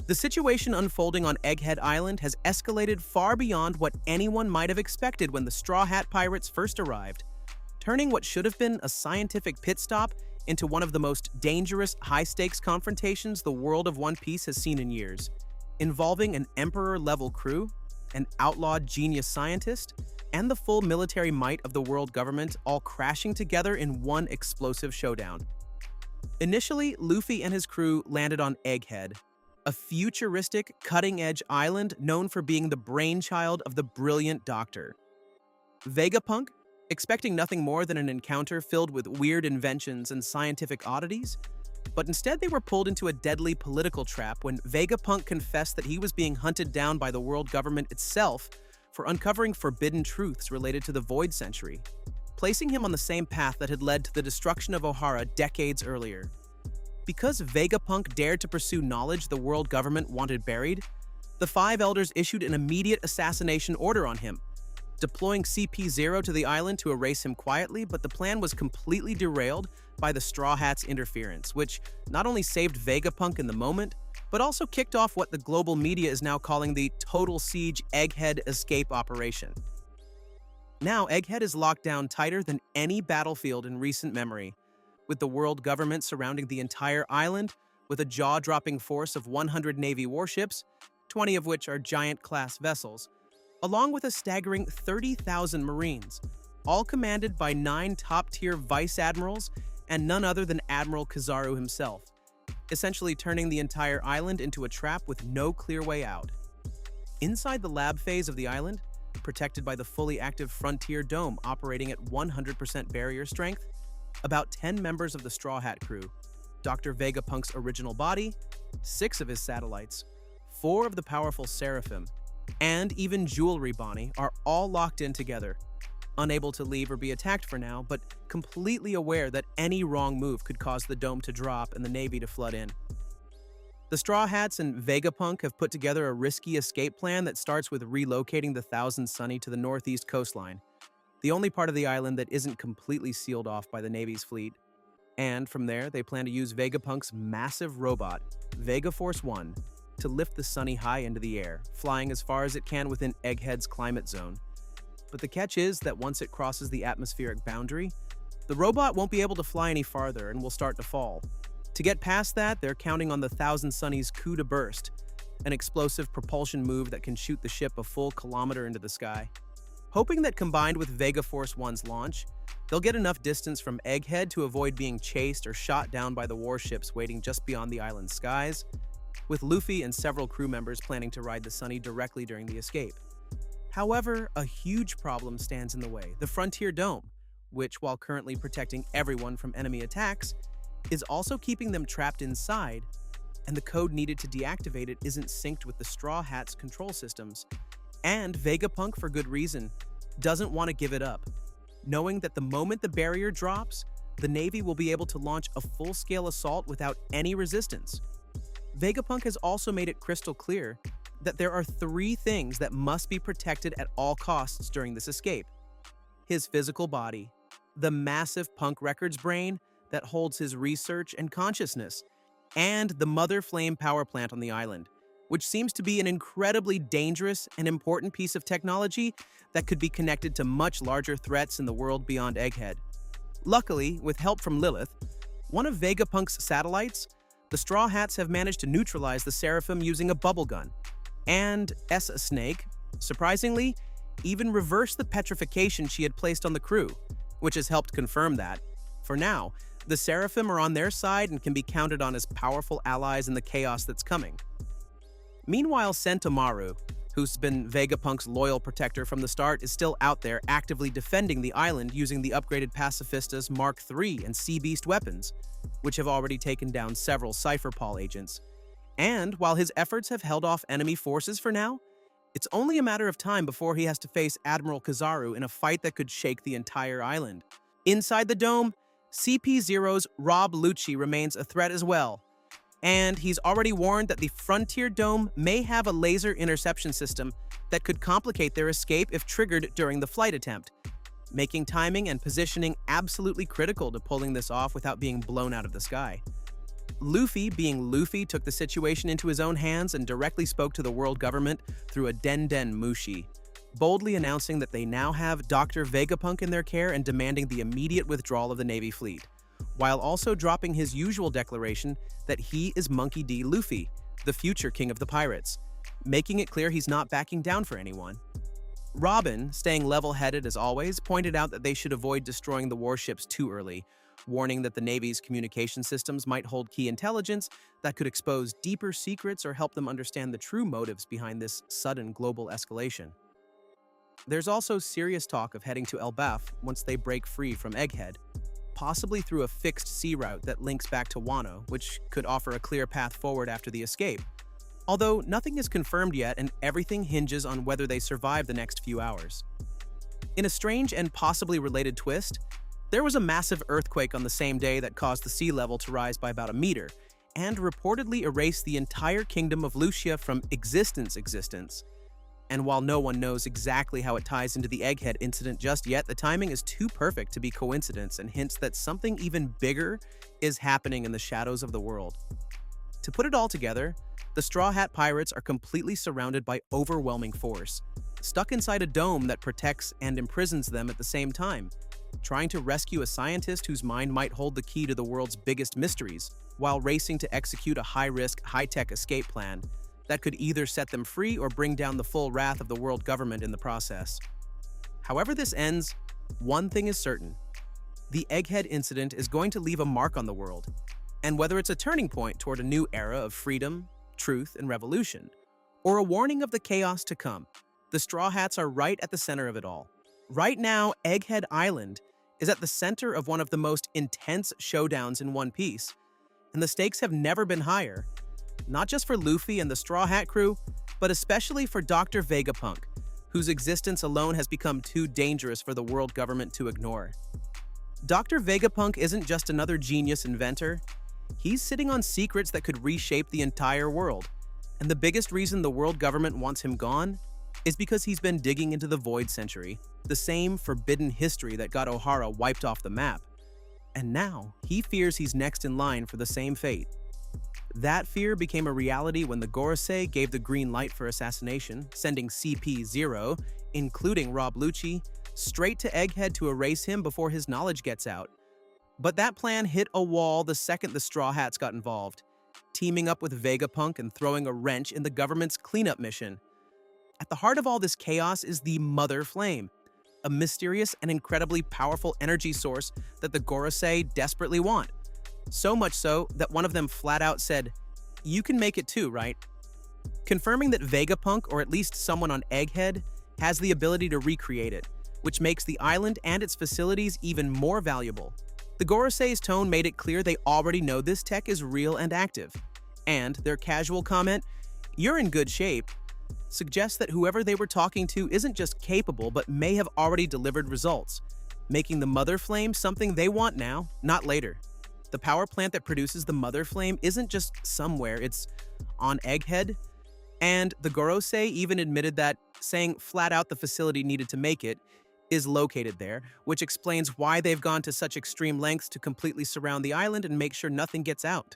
The situation unfolding on Egghead Island has escalated far beyond what anyone might have expected when the Straw Hat Pirates first arrived, turning what should have been a scientific pit stop into one of the most dangerous, high-stakes confrontations the world of One Piece has seen in years, involving an Emperor-level crew, an outlawed genius scientist, and the full military might of the world government all crashing together in one explosive showdown. Initially, Luffy and his crew landed on Egghead, a futuristic, cutting-edge island known for being the brainchild of the brilliant Doctor. Vegapunk, expecting nothing more than an encounter filled with weird inventions and scientific oddities, but instead they were pulled into a deadly political trap when Vegapunk confessed that he was being hunted down by the world government itself for uncovering forbidden truths related to the Void Century, placing him on the same path that had led to the destruction of Ohara decades earlier. Because Vegapunk dared to pursue knowledge the world government wanted buried, the Five Elders issued an immediate assassination order on him, deploying CP0 to the island to erase him quietly, but the plan was completely derailed by the Straw Hats' interference, which not only saved Vegapunk in the moment, but also kicked off what the global media is now calling the Total Siege Egghead Escape Operation. Now, Egghead is locked down tighter than any battlefield in recent memory, with the world government surrounding the entire island with a jaw-dropping force of 100 Navy warships, 20 of which are Giant-class vessels, along with a staggering 30,000 Marines, all commanded by 9 top-tier Vice Admirals and none other than Admiral Kizaru himself, essentially turning the entire island into a trap with no clear way out. Inside the lab phase of the island, protected by the fully active Frontier Dome operating at 100% barrier strength, about 10 members of the Straw Hat crew, Dr. Vegapunk's original body, 6 of his satellites, 4 of the powerful Seraphim, and even Jewelry Bonney are all locked in together, unable to leave or be attacked for now, but completely aware that any wrong move could cause the dome to drop and the Navy to flood in. The Straw Hats and Vegapunk have put together a risky escape plan that starts with relocating the Thousand Sunny to the northeast coastline, the only part of the island that isn't completely sealed off by the Navy's fleet. And from there, they plan to use Vegapunk's massive robot, Vegaforce One, to lift the Sunny high into the air, flying as far as it can within Egghead's climate zone. But the catch is that once it crosses the atmospheric boundary, the robot won't be able to fly any farther and will start to fall. To get past that, they're counting on the Thousand Sunny's coup de burst, an explosive propulsion move that can shoot the ship a full kilometer into the sky. Hoping that combined with Vegaforce One's launch, they'll get enough distance from Egghead to avoid being chased or shot down by the warships waiting just beyond the island's skies, with Luffy and several crew members planning to ride the Sunny directly during the escape. However, a huge problem stands in the way: the Frontier Dome, which, while currently protecting everyone from enemy attacks, is also keeping them trapped inside, and the code needed to deactivate it isn't synced with the Straw Hats' control systems. And Vegapunk, for good reason, doesn't want to give it up, knowing that the moment the barrier drops, the Navy will be able to launch a full-scale assault without any resistance. Vegapunk has also made it crystal clear that there are 3 things that must be protected at all costs during this escape: his physical body, the massive Punk Records brain that holds his research and consciousness, and the Mother Flame power plant on the island, which seems to be an incredibly dangerous and important piece of technology that could be connected to much larger threats in the world beyond Egghead. Luckily, with help from Lilith, one of Vegapunk's satellites, the Straw Hats have managed to neutralize the Seraphim using a bubble gun, and Snake, surprisingly, even reversed the petrification she had placed on the crew, which has helped confirm that, for now, the Seraphim are on their side and can be counted on as powerful allies in the chaos that's coming. Meanwhile, Sentomaru, who's been Vegapunk's loyal protector from the start, is still out there actively defending the island using the upgraded Pacifista's Mark III and Sea Beast weapons, which have already taken down several Cypher Paul agents. And while his efforts have held off enemy forces for now, it's only a matter of time before he has to face Admiral Kizaru in a fight that could shake the entire island. Inside the dome, CP0's Rob Lucci remains a threat as well, and he's already warned that the Frontier Dome may have a laser interception system that could complicate their escape if triggered during the flight attempt, making timing and positioning absolutely critical to pulling this off without being blown out of the sky. Luffy, being Luffy, took the situation into his own hands and directly spoke to the world government through a Den Mushi, boldly announcing that they now have Dr. Vegapunk in their care and demanding the immediate withdrawal of the Navy fleet, while also dropping his usual declaration that he is Monkey D. Luffy, the future king of the pirates, making it clear he's not backing down for anyone. Robin, staying level-headed as always, pointed out that they should avoid destroying the warships too early, warning that the Navy's communication systems might hold key intelligence that could expose deeper secrets or help them understand the true motives behind this sudden global escalation. There's also serious talk of heading to Elbaf once they break free from Egghead, possibly through a fixed sea route that links back to Wano, which could offer a clear path forward after the escape. Although nothing is confirmed yet and everything hinges on whether they survive the next few hours. In a strange and possibly related twist, there was a massive earthquake on the same day that caused the sea level to rise by about a meter, and reportedly erased the entire kingdom of Lucia from existence. And while no one knows exactly how it ties into the Egghead incident just yet, the timing is too perfect to be coincidence and hints that something even bigger is happening in the shadows of the world. To put it all together, the Straw Hat Pirates are completely surrounded by overwhelming force, stuck inside a dome that protects and imprisons them at the same time, trying to rescue a scientist whose mind might hold the key to the world's biggest mysteries, while racing to execute a high-risk, high-tech escape plan that could either set them free or bring down the full wrath of the world government in the process. However this ends, one thing is certain. The Egghead incident is going to leave a mark on the world, and whether it's a turning point toward a new era of freedom, truth, and revolution, or a warning of the chaos to come, the Straw Hats are right at the center of it all. Right now, Egghead Island is at the center of one of the most intense showdowns in One Piece, and the stakes have never been higher, not just for Luffy and the Straw Hat crew, but especially for Dr. Vegapunk, whose existence alone has become too dangerous for the world government to ignore. Dr. Vegapunk isn't just another genius inventor, he's sitting on secrets that could reshape the entire world, and the biggest reason the world government wants him gone is because he's been digging into the Void Century, the same forbidden history that got Ohara wiped off the map. And now, he fears he's next in line for the same fate. That fear became a reality when the Gorosei gave the green light for assassination, sending CP0, including Rob Lucci, straight to Egghead to erase him before his knowledge gets out. But that plan hit a wall the second the Straw Hats got involved, teaming up with Vegapunk and throwing a wrench in the government's cleanup mission. At the heart of all this chaos is the Mother Flame, a mysterious and incredibly powerful energy source that the Gorosei desperately want. So much so that one of them flat out said, "You can make it too, right?" Confirming that Vegapunk, or at least someone on Egghead, has the ability to recreate it, which makes the island and its facilities even more valuable. The Gorosei's tone made it clear they already know this tech is real and active, and their casual comment, "You're in good shape," suggests that whoever they were talking to isn't just capable but may have already delivered results, making the Mother Flame something they want now, not later. The power plant that produces the Mother Flame isn't just somewhere, it's on Egghead, and the Gorosei even admitted that, saying flat out the facility needed to make it, is located there, which explains why they've gone to such extreme lengths to completely surround the island and make sure nothing gets out.